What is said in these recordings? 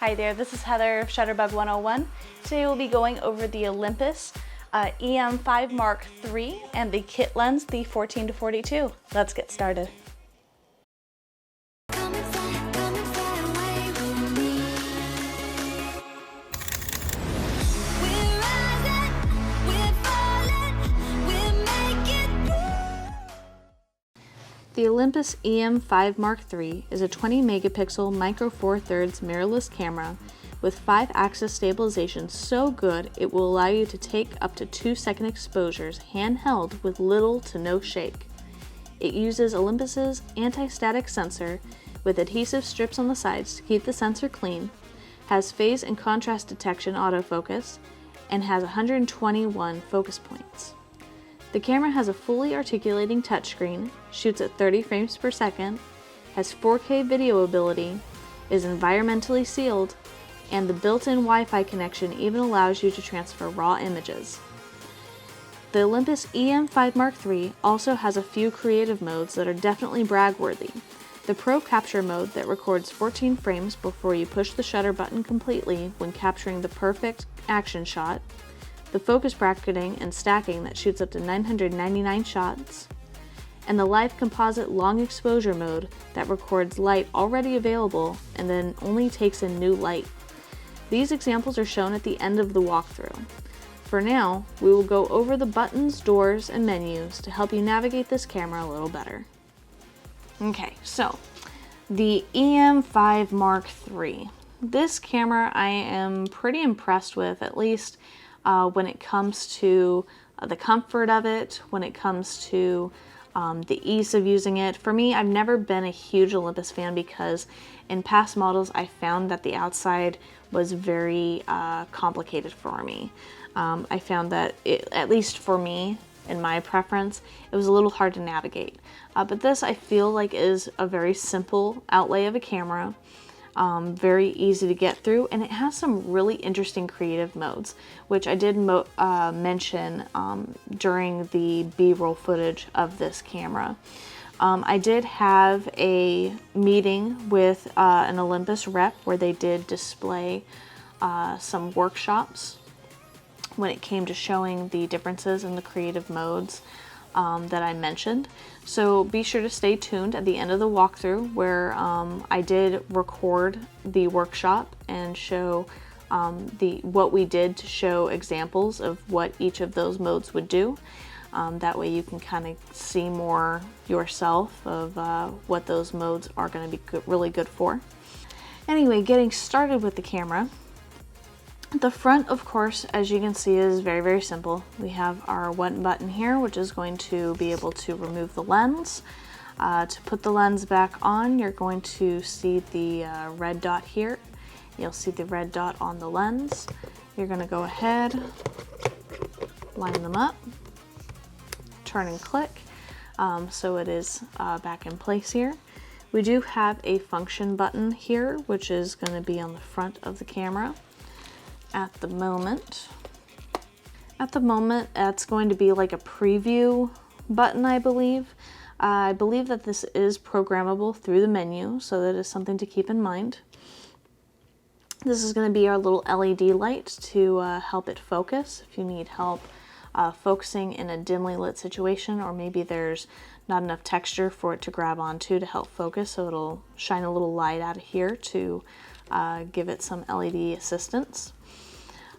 Hi there, this is Heather of Shutterbug 101. Today we'll be going over the Olympus E-M5 Mark III and the kit lens, the 14-42. Let's get started. The Olympus E-M5 Mark III is a 20 megapixel micro four thirds mirrorless camera with 5-axis stabilization so good it will allow you to take up to 2-second exposures handheld with little to no shake. It uses Olympus's anti-static sensor with adhesive strips on the sides to keep the sensor clean, has phase and contrast detection autofocus, and has 121 focus points. The camera has a fully articulating touchscreen, shoots at 30 frames per second, has 4K video ability, is environmentally sealed, and the built-in Wi-Fi connection even allows you to transfer raw images. The Olympus E-M5 Mark III also has a few creative modes that are definitely brag-worthy. The Pro Capture mode that records 14 frames before you push the shutter button completely when capturing the perfect action shot, the focus bracketing and stacking that shoots up to 999 shots, and the live composite long exposure mode that records light already available and then only takes in new light. These examples are shown at the end of the walkthrough. For now, we will go over the buttons, doors, and menus to help you navigate this camera a little better. Okay, so the E-M5 Mark III. This camera I am pretty impressed with, at least when it comes to the comfort of it, when it comes to the ease of using it. For me, I've never been a huge Olympus fan because in past models I found that the outside was very complicated for me. I found that, at least for me, in my preference, it was a little hard to navigate. But this I feel like is a very simple outlay of a camera. Very easy to get through, and it has some really interesting creative modes, which I did mention during the B-roll footage of this camera. I did have a meeting with an Olympus rep where they did display some workshops when it came to showing the differences in the creative modes that I mentioned. So be sure to stay tuned at the end of the walkthrough where I did record the workshop and show what we did to show examples of what each of those modes would do. That way you can kind of see more yourself of what those modes are going to be really good for. Anyway, getting started with the camera. The front, of course, as you can see, is very, very simple. We have our one button here, which is going to be able to remove the lens. To put the lens back on, you're going to see the red dot here. You'll see the red dot on the lens. You're going to go ahead, line them up, turn and click, so it is back in place here. We do have a function button here, which is going to be on the front of the camera. At the moment, it's going to be like a preview button, I believe. I believe that this is programmable through the menu, so that is something to keep in mind. This is going to be our little LED light to help it focus if you need help focusing in a dimly lit situation, or maybe there's not enough texture for it to grab onto to help focus, so it'll shine a little light out of here to give it some LED assistance.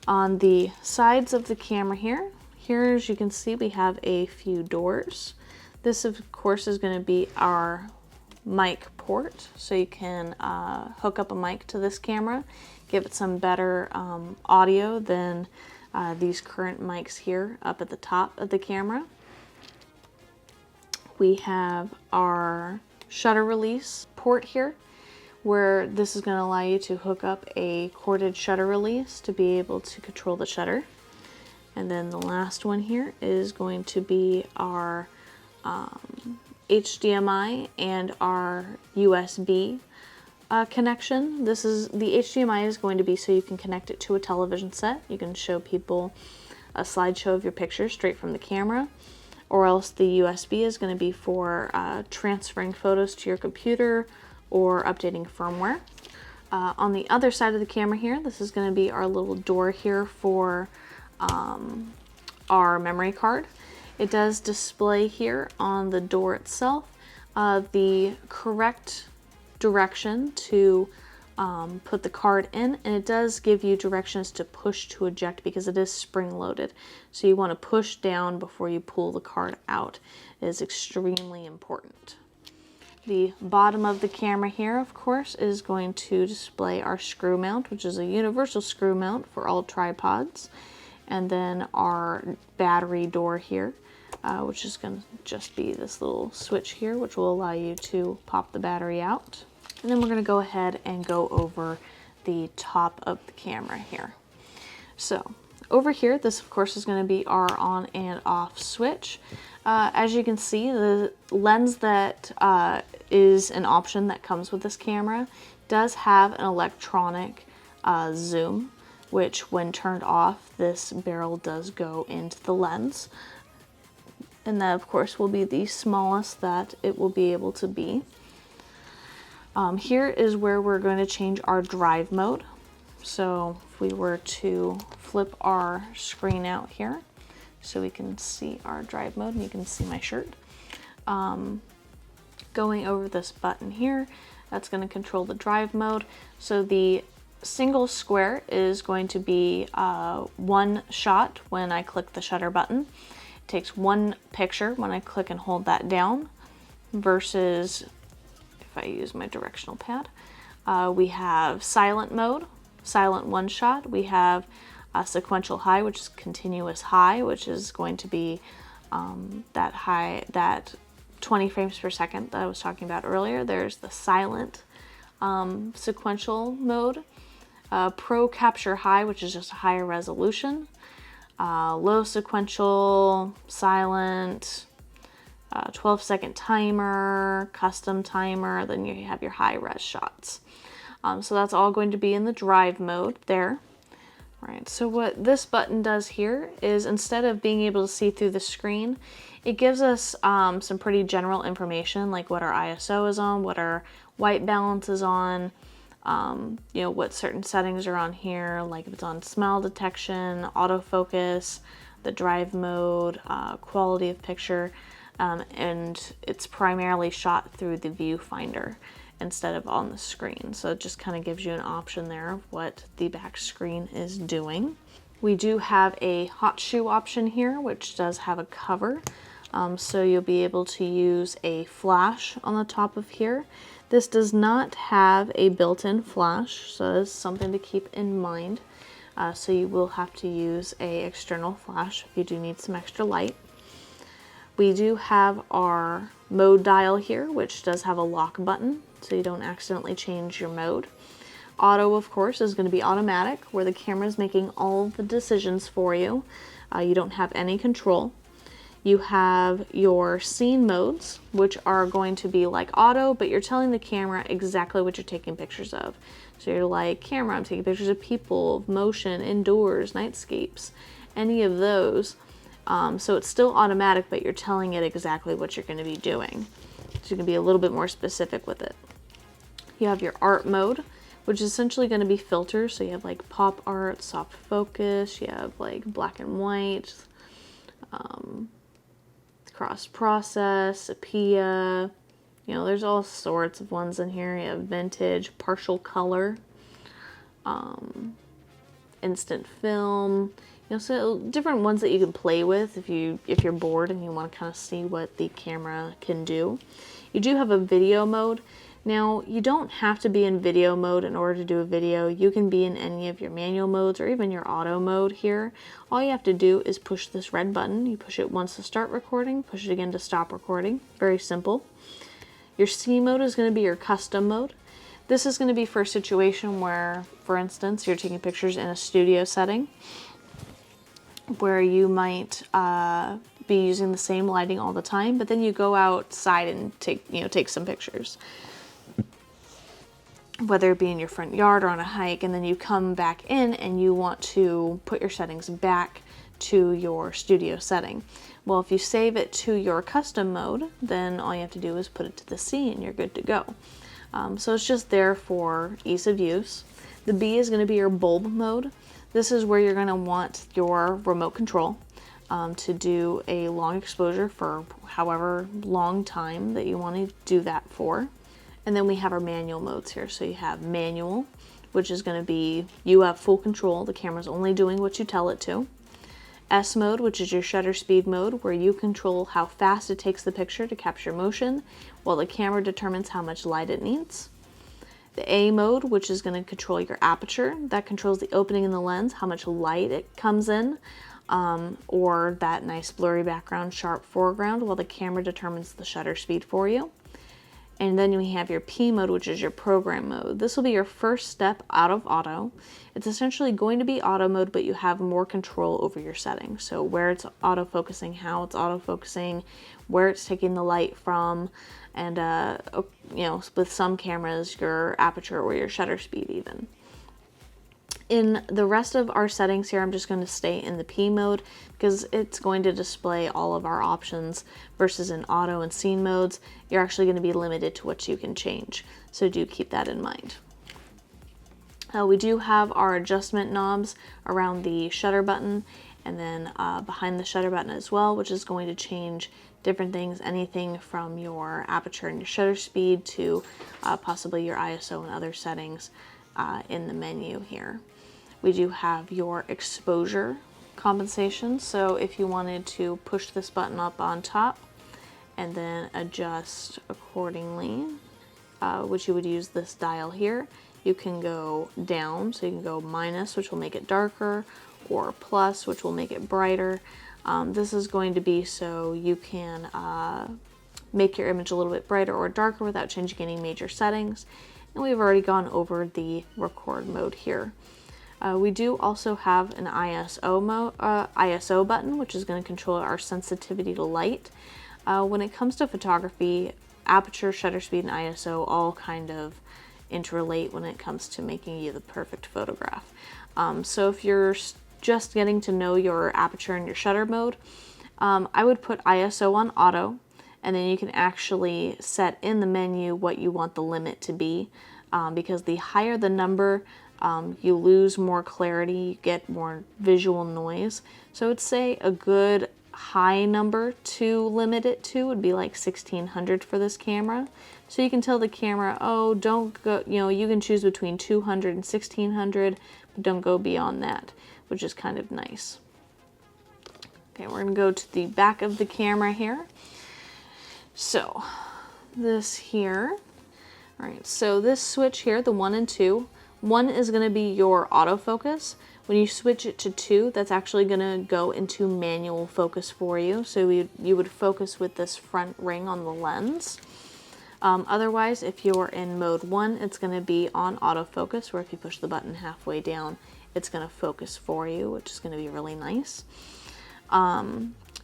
On the sides of the camera here, as you can see, we have a few doors. This, of course, is going to be our mic port, so you can hook up a mic to this camera, give it some better audio than these current mics here up at the top of the camera. We have our shutter release port here, where this is going to allow you to hook up a corded shutter release to be able to control the shutter. And then the last one here is going to be our HDMI and our USB connection. The HDMI is going to be so you can connect it to a television set. You can show people a slideshow of your pictures straight from the camera, or else the USB is going to be for transferring photos to your computer or updating firmware. On the other side of the camera here, this is going to be our little door here for our memory card. It does display here on the door itself the correct direction to put the card in, and it does give you directions to push to eject because it is spring loaded. So you want to push down before you pull the card out. It is extremely important. The bottom of the camera here, of course, is going to display our screw mount, which is a universal screw mount for all tripods. And then our battery door here, which is going to just be this little switch here, which will allow you to pop the battery out. And then we're going to go ahead and go over the top of the camera here. So over here, this of course is going to be our on and off switch. As you can see, the lens that is an option that comes with this camera does have an electronic zoom, which when turned off, this barrel does go into the lens. And that of course will be the smallest that it will be able to be. Here is where we're going to change our drive mode. So if we were to flip our screen out here so we can see our drive mode, and you can see my shirt. Going over this button here, that's going to control the drive mode. So the single square is going to be one shot when I click the shutter button. It takes one picture when I click and hold that down, versus if I use my directional pad. We have silent mode, silent one shot. We have sequential high, which is continuous high, which is going to be that 20 frames per second that I was talking about earlier. There's the silent sequential mode. Pro capture high, which is just a higher resolution. Low sequential, silent, 12-second timer, custom timer, then you have your high res shots. So that's all going to be in the drive mode there. All right, so what this button does here is, instead of being able to see through the screen, it gives us some pretty general information, like what our ISO is on, what our white balance is on, you know, what certain settings are on here, like if it's on smile detection, autofocus, the drive mode, quality of picture, and it's primarily shot through the viewfinder instead of on the screen. So it just kind of gives you an option there of what the back screen is doing. We do have a hot shoe option here, which does have a cover. So you'll be able to use a flash on the top of here. This does not have a built-in flash, so that's something to keep in mind. So you will have to use a external flash if you do need some extra light. We do have our mode dial here, which does have a lock button, so you don't accidentally change your mode. Auto, of course, is going to be automatic, where the camera is making all the decisions for you. You don't have any control. You have your scene modes, which are going to be like auto, but you're telling the camera exactly what you're taking pictures of. So you're like, camera, I'm taking pictures of people, of motion, indoors, nightscapes, any of those. So it's still automatic, but you're telling it exactly what you're going to be doing. So you can be a little bit more specific with it. You have your art mode, which is essentially going to be filters. So you have like pop art, soft focus, you have like black and white, cross process, sepia, you know, there's all sorts of ones in here. You have vintage, partial color, instant film, you know, so different ones that you can play with if you're bored and you want to kind of see what the camera can do. You do have a video mode. Now, you don't have to be in video mode in order to do a video. You can be in any of your manual modes or even your auto mode here. All you have to do is push this red button. You push it once to start recording, push it again to stop recording. Very simple. Your C mode is going to be your custom mode. This is going to be for a situation where, for instance, you're taking pictures in a studio setting where you might be using the same lighting all the time, but then you go outside and take some pictures, whether it be in your front yard or on a hike, and then you come back in and you want to put your settings back to your studio setting. Well, if you save it to your custom mode, then all you have to do is put it to the C and you're good to go. So it's just there for ease of use. The B is going to be your bulb mode. This is where you're going to want your remote control to do a long exposure for however long time that you want to do that for. And then we have our manual modes here. So you have manual, which is going to be you have full control. The camera's only doing what you tell it to. S mode, which is your shutter speed mode, where you control how fast it takes the picture to capture motion, while the camera determines how much light it needs. The A mode, which is going to control your aperture, that controls the opening in the lens, how much light it comes in, or that nice blurry background, sharp foreground, while the camera determines the shutter speed for you. And then we have your P mode, which is your program mode. This will be your first step out of auto. It's essentially going to be auto mode, but you have more control over your settings. So where it's autofocusing, how it's autofocusing, where it's taking the light from, and with some cameras, your aperture or your shutter speed even. In the rest of our settings here, I'm just going to stay in the P mode because it's going to display all of our options versus in auto and scene modes. You're actually going to be limited to what you can change. So do keep that in mind. We do have our adjustment knobs around the shutter button and then behind the shutter button as well, which is going to change different things, anything from your aperture and your shutter speed to possibly your ISO and other settings in the menu here. We do have your exposure compensation. So if you wanted to push this button up on top and then adjust accordingly, which you would use this dial here, you can go down. So you can go minus, which will make it darker, or plus, which will make it brighter. This is going to be so you can make your image a little bit brighter or darker without changing any major settings. And we've already gone over the record mode here. We do also have an ISO button, which is going to control our sensitivity to light. When it comes to photography, aperture, shutter speed, and ISO all kind of interrelate when it comes to making you the perfect photograph. So if you're just getting to know your aperture and your shutter mode, I would put ISO on auto, and then you can actually set in the menu what you want the limit to be, because the higher the number, you lose more clarity, you get more visual noise. So I would say a good high number to limit it to would be like 1600 for this camera. So you can tell the camera, oh, don't go, you can choose between 200 and 1600, but don't go beyond that, which is kind of nice. Okay, we're gonna go to the back of the camera here. So this here, all right, so this switch here, the 1 and 2, 1 is going to be your autofocus. When you switch it to 2, that's actually going to go into manual focus for you. So you would focus with this front ring on the lens. Otherwise, if you're in mode 1, it's going to be on autofocus, where if you push the button halfway down, it's going to focus for you, which is going to be really nice.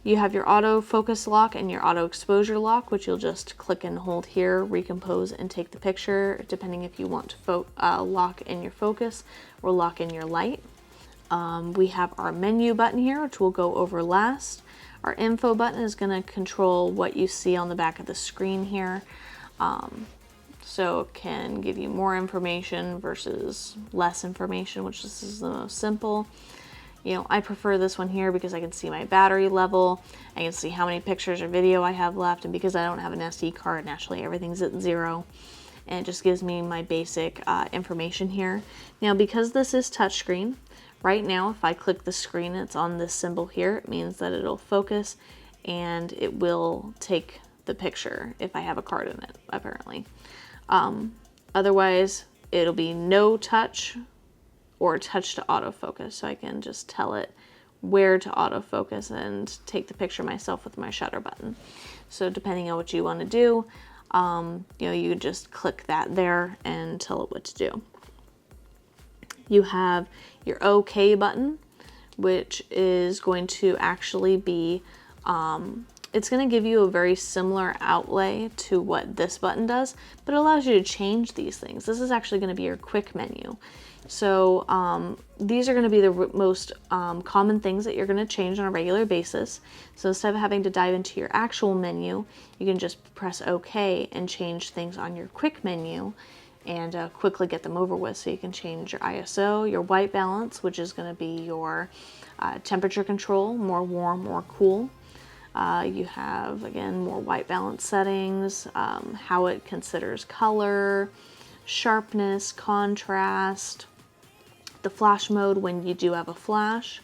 You have your auto focus lock and your auto exposure lock, which you'll just click and hold here, recompose, and take the picture, depending if you want to lock in your focus or lock in your light. We have our menu button here, which we'll go over last. Our info button is going to control what you see on the back of the screen here. So it can give you more information versus less information, which this is the most simple. I prefer this one here because I can see my battery level, I can see how many pictures or video I have left, and because I don't have an SD card, naturally everything's at 0, and it just gives me my basic information here. Now, because this is touchscreen, right now if I click the screen, it's on this symbol here, it means that it'll focus and it will take the picture if I have a card in it, apparently. Otherwise, it'll be no touch or touch to autofocus, so I can just tell it where to autofocus and take the picture myself with my shutter button. So depending on what you want to do, you just click that there and tell it what to do. You have your OK button, which is going to actually be It's going to give you a very similar outlay to what this button does, but it allows you to change these things. This is actually going to be your quick menu. So these are going to be the most common things that you're going to change on a regular basis. So instead of having to dive into your actual menu, you can just press OK and change things on your quick menu and quickly get them over with. So you can change your ISO, your white balance, which is going to be your temperature control, more warm, more cool. You have, again, more white balance settings, how it considers color, sharpness, contrast, the flash mode when you do have a flash,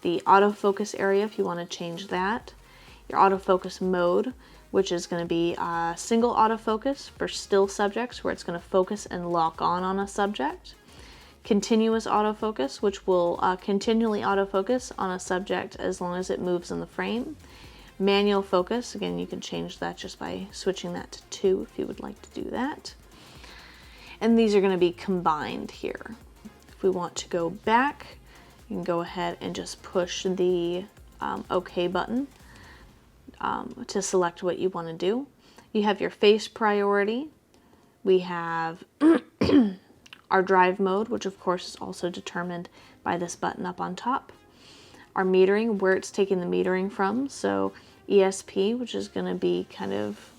the autofocus area if you want to change that, your autofocus mode, which is going to be single autofocus for still subjects where it's going to focus and lock on a subject, continuous autofocus, which will continually autofocus on a subject as long as it moves in the frame, manual focus, again you can change that just by switching that to 2 if you would like to do that. And these are going to be combined here. If we want to go back, you can go ahead and just push the OK button to select what you want to do. You have your face priority. We have our drive mode, which of course is also determined by this button up on top. Our metering, where it's taking the metering from. So ESP, which is going to be kind of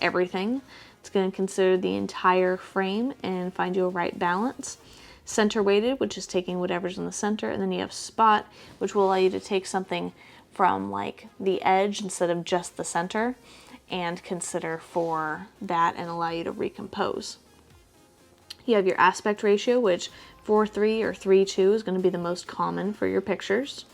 everything. It's going to consider the entire frame and find you a right balance. Center weighted, which is taking whatever's in the center, and then you have spot, which will allow you to take something from like the edge instead of just the center and consider for that and allow you to recompose. You have your aspect ratio, which 4:3 or 3:2 is going to be the most common for your pictures.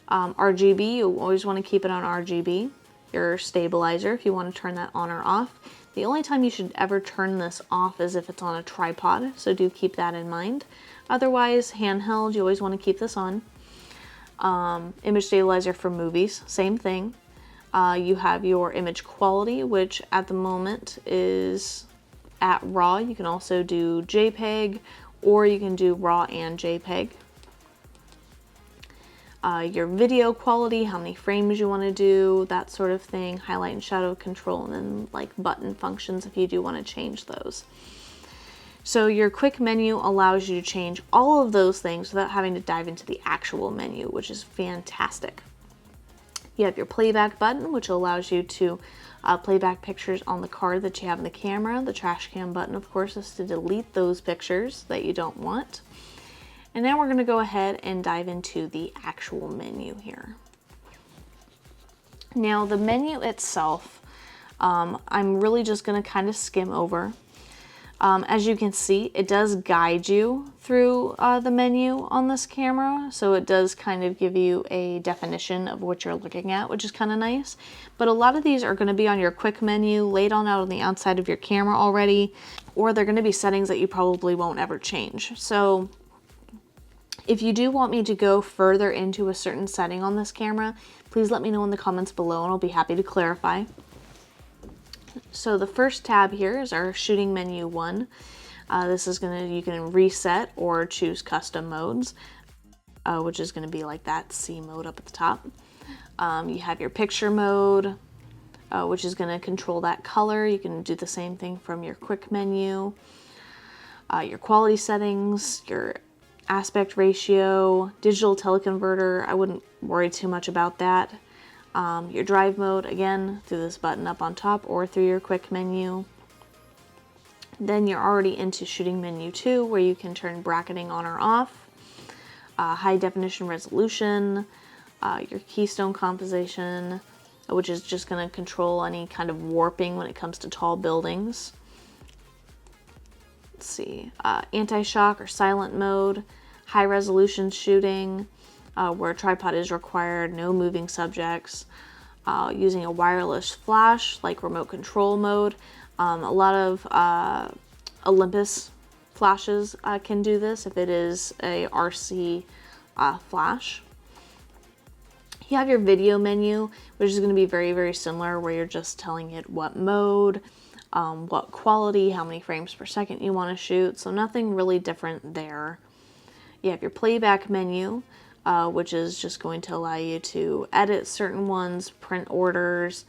RGB, you always want to keep it on RGB. Your stabilizer, if you want to turn that on or off. The only time you should ever turn this off is if it's on a tripod, so do keep that in mind. Otherwise, handheld, you always want to keep this on. Image stabilizer for movies, same thing. You have your image quality, which at the moment is at RAW. You can also do JPEG, or you can do RAW and JPEG. Your video quality, how many frames you want to do, that sort of thing, highlight and shadow control, and then like button functions if you do want to change those. So your quick menu allows you to change all of those things without having to dive into the actual menu, which is fantastic. You have your playback button, which allows you to play back pictures on the card that you have in the camera. The trash can button, of course, is to delete those pictures that you don't want. And now we're going to go ahead and dive into the actual menu here. Now the menu itself, I'm really just going to kind of skim over. As you can see, it does guide you through the menu on this camera, so it does kind of give you a definition of what you're looking at, which is kind of nice. But a lot of these are going to be on your quick menu, laid on out on the outside of your camera already, or they're going to be settings that you probably won't ever change. So if you do want me to go further into a certain setting on this camera, please let me know in the comments below and I'll be happy to clarify. So the first tab here is our shooting menu 1. This is you can reset or choose custom modes, which is gonna be like that C mode up at the top. You have your picture mode, which is gonna control that color. You can do the same thing from your quick menu. Your quality settings, your aspect ratio, digital teleconverter, I wouldn't worry too much about that. Your drive mode, again, through this button up on top or through your quick menu. Then you're already into shooting menu 2, where you can turn bracketing on or off, high definition resolution, your keystone composition, which is just going to control any kind of warping when it comes to tall buildings. Let's see, anti-shock or silent mode, high resolution shooting, where a tripod is required, no moving subjects, using a wireless flash like remote control mode. A lot of Olympus flashes can do this if it is a RC flash. You have your video menu, which is going to be very, very similar, where you're just telling it what mode, what quality, how many frames per second you want to shoot, so nothing really different there. You have your playback menu, which is just going to allow you to edit certain ones, print orders,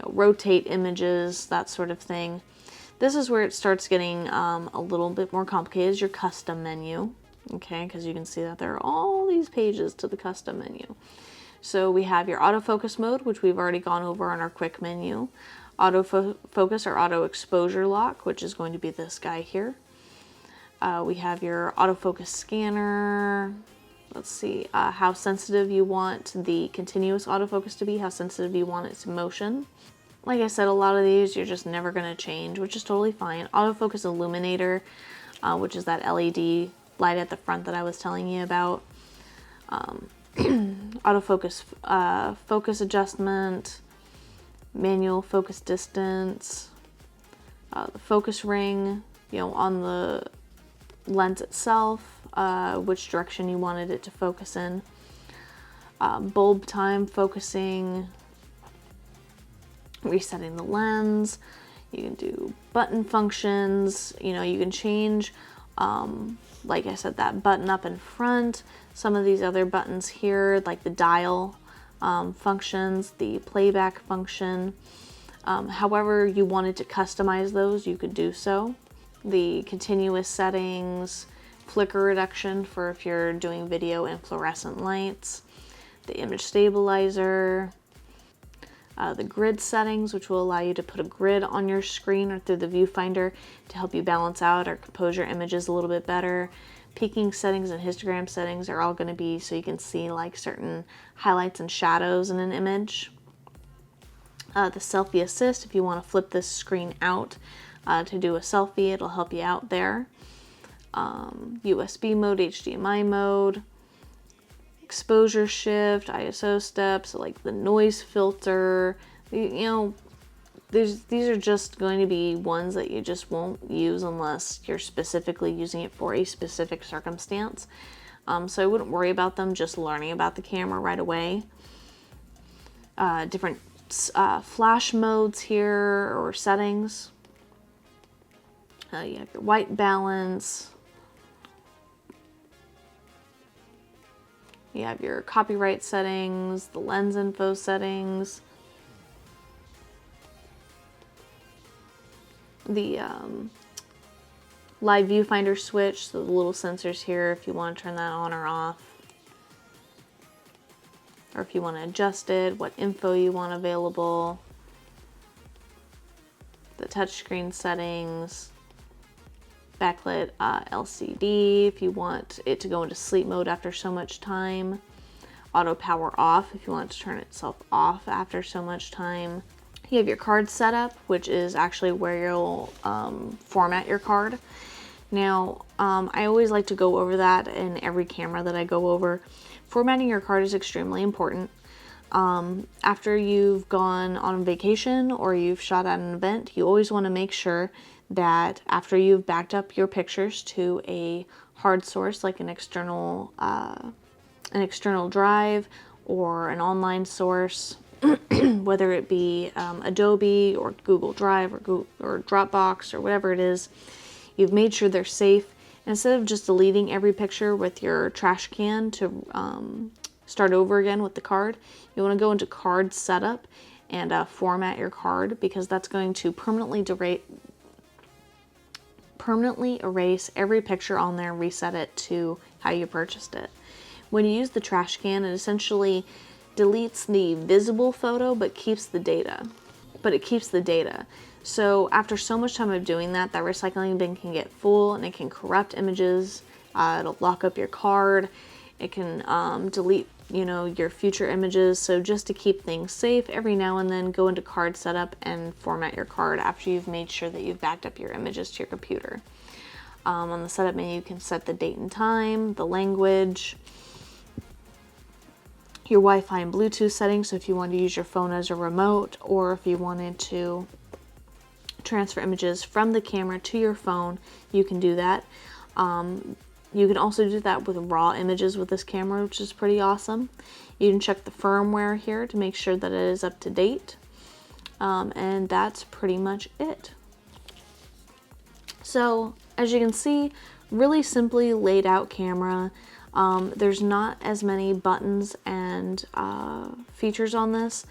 rotate images, that sort of thing. This is where it starts getting a little bit more complicated, is your custom menu, okay, because you can see that there are all these pages to the custom menu. So we have your autofocus mode, which we've already gone over on our quick menu. Autofocus or auto exposure lock, which is going to be this guy here. We have your autofocus scanner. Let's see, how sensitive you want the continuous autofocus to be, how sensitive you want it to motion. Like I said, a lot of these you're just never going to change, which is totally fine. Autofocus illuminator, which is that LED light at the front that I was telling you about. Autofocus focus adjustment, manual focus distance, the focus ring, on the lens itself, which direction you wanted it to focus in. Bulb time focusing, resetting the lens. You can do button functions. You can change, like I said, that button up in front. Some of these other buttons here, like the dial functions, the playback function. However you wanted to customize those, you could do so. The continuous settings, flicker reduction for if you're doing video in fluorescent lights, the image stabilizer, the grid settings, which will allow you to put a grid on your screen or through the viewfinder to help you balance out or compose your images a little bit better. Peaking settings and histogram settings are all going to be so you can see like certain highlights and shadows in an image. The selfie assist, if you want to flip this screen out to do a selfie, it'll help you out there. USB mode, HDMI mode, exposure shift, ISO steps, like the noise filter. These are just going to be ones that you just won't use unless you're specifically using it for a specific circumstance. So I wouldn't worry about them just learning about the camera right away. Different flash modes here or settings. You have your white balance. You have your copyright settings, the lens info settings, the live viewfinder switch, so the little sensors here if you want to turn that on or off, or if you want to adjust it, what info you want available, the touchscreen settings, backlit LCD if you want it to go into sleep mode after so much time, auto power off if you want it to turn itself off after so much time. You have your card setup, which is actually where you'll format your card. Now, I always like to go over that in every camera that I go over. Formatting your card is extremely important. After you've gone on vacation or you've shot at an event, you always want to make sure that after you've backed up your pictures to a hard source like an external drive or an online source, whether it be Adobe or Google Drive or Dropbox or whatever it is, you've made sure they're safe. Instead of just deleting every picture with your trash can to start over again with the card, you want to go into card setup and format your card, because that's going to permanently erase every picture on there and reset it to how you purchased it. When you use the trash can, it essentially deletes the visible photo but keeps the data. So after so much time of doing that, that recycling bin can get full and it can corrupt images. It'll lock up your card. It can delete your future images. So just to keep things safe, every now and then go into card setup and format your card after you've made sure that you've backed up your images to your computer. On the setup menu, you can set the date and time, the language, your Wi-Fi and Bluetooth settings, so if you want to use your phone as a remote, or if you wanted to transfer images from the camera to your phone, you can do that. You can also do that with raw images with this camera, which is pretty awesome. You can check the firmware here to make sure that it is up to date. And that's pretty much it. So, as you can see, really simply laid out camera. There's not as many buttons and features on this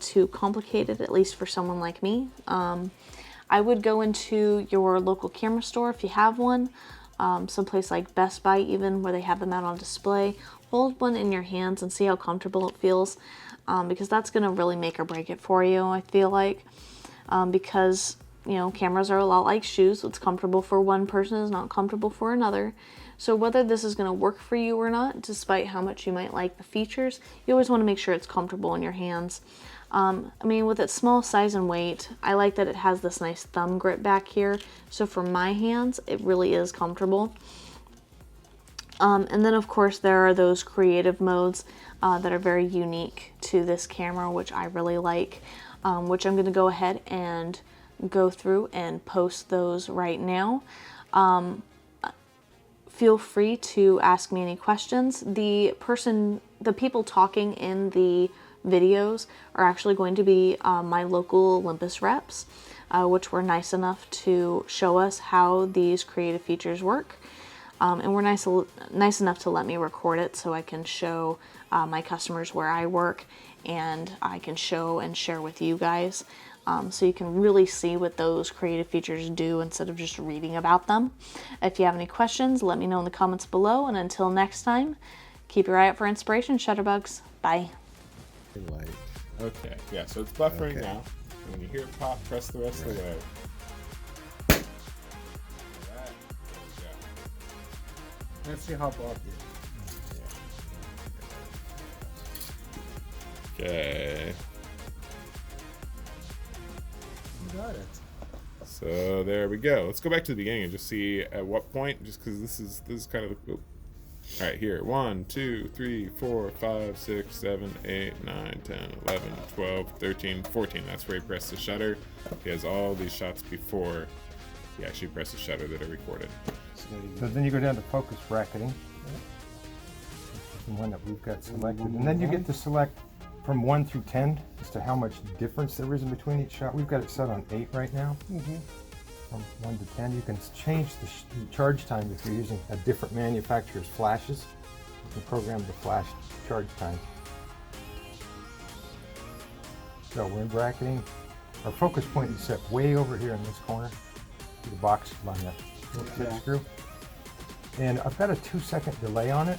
to complicate it, at least for someone like me. I would go into your local camera store if you have one, someplace like Best Buy even, where they have them out on display. Hold one in your hands and see how comfortable it feels, because that's going to really make or break it for you, I feel like. Because, you know, cameras are a lot like shoes. What's comfortable for one person is not comfortable for another. So whether this is going to work for you or not, despite how much you might like the features, you always want to make sure it's comfortable in your hands. I mean, with its small size and weight, I like that it has this nice thumb grip back here. So for my hands, it really is comfortable. And then of course there are those creative modes that are very unique to this camera, which I really like, which I'm going to go ahead and go through and post those right now. Feel free to ask me any questions. The people talking in the videos are actually going to be my local Olympus reps, which were nice enough to show us how these creative features work. And were nice enough to let me record it so I can show my customers where I work, and I can show and share with you guys. So you can really see what those creative features do instead of just reading about them. If you have any questions, let me know in the comments below. And until next time, keep your eye out for inspiration, Shutterbugs. Bye. Okay, yeah, so it's buffering now. And when you hear it pop, press the rest of the way. Let's see how Bob did. Okay. You got it. So there we go. Let's go back to the beginning and just see at what point, just because this is kind of the. All right, here. 1, 2, 3, 4, 5, 6, 7, 8, 9, 10, 11, 12, 13, 14. That's where he pressed the shutter. He has all these shots before he actually pressed the shutter that are recorded. So then you go down to focus bracketing, the one that we've got selected, and then you get to select from 1 through 10 as to how much difference there is in between each shot. We've got it set on 8 right now. From 1 to 10, you can change the charge time if you're using a different manufacturer's flashes. You can program the flash charge time. So we're in bracketing. Our focus point is set way over here in this corner. The box line up. Screw. And I've got a 2-second delay on it.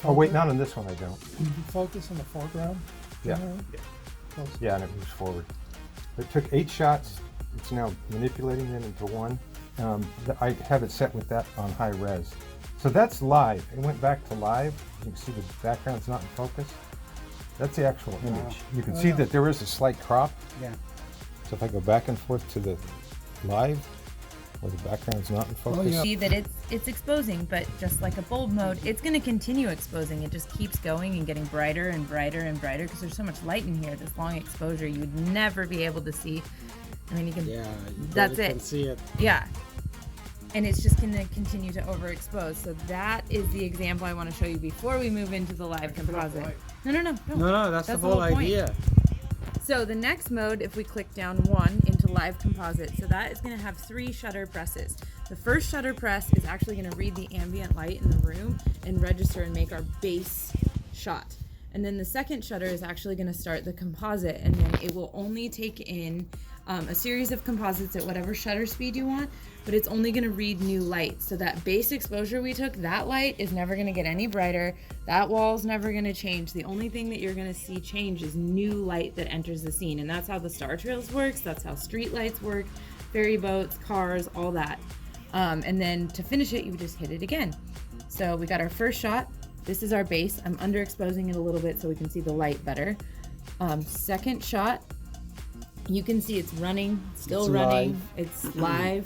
Oh wait, not on this one I don't. Did you focus on the foreground? Yeah. Yeah, and it moves forward. It took 8 shots. It's now manipulating them into one. I have it set with that on high res. So that's live. It went back to live. You can see the background's not in focus. That's the actual image. You can see that there is a slight crop. Yeah. So if I go back and forth to the live, where the background's not in focus. See that it's exposing, but just like a bulb mode, it's going to continue exposing. It just keeps going and getting brighter and brighter and brighter because there's so much light in here. This long exposure, you would never be able to see. I mean, you can. Yeah, that's it. Can see it. Yeah, and it's just going to continue to overexpose. So that is the example I want to show you before we move into the live composite. No. That's the whole idea. So the next mode, if we click down 1 into live composite, so that is going to have 3 shutter presses. The first shutter press is actually going to read the ambient light in the room and register and make our base shot. And then the second shutter is actually going to start the composite, and then it will only take in a series of composites at whatever shutter speed you want, but it's only going to read new light. So that base exposure we took, that light is never going to get any brighter. That wall's never going to change. The only thing that you're going to see change is new light that enters the scene. And that's how the Star Trails works. That's how street lights work, ferry boats, cars, all that. And then to finish it, you just hit it again. So we got our first shot. This is our base. I'm underexposing it a little bit so we can see the light better. Second shot. You can see it's running, still running. It's live.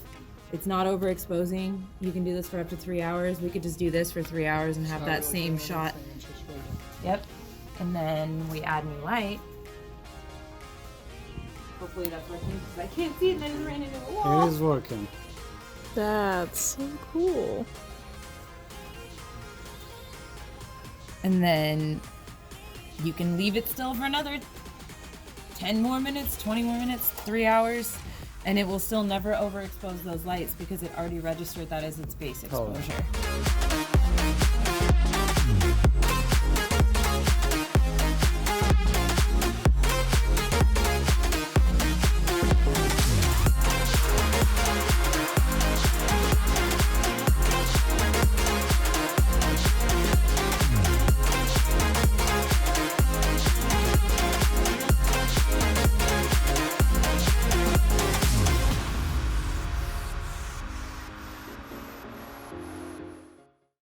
It's not overexposing. You can do this for up to 3 hours. We could just do this for 3 hours and have that same shot. Yep. And then we add new light. Hopefully that's working because I can't see it and I just ran into a wall. It is working. That's so cool. And then you can leave it still for another 10 more minutes, 20 more minutes, 3 hours. And it will still never overexpose those lights because it already registered that as its base Oh. exposure.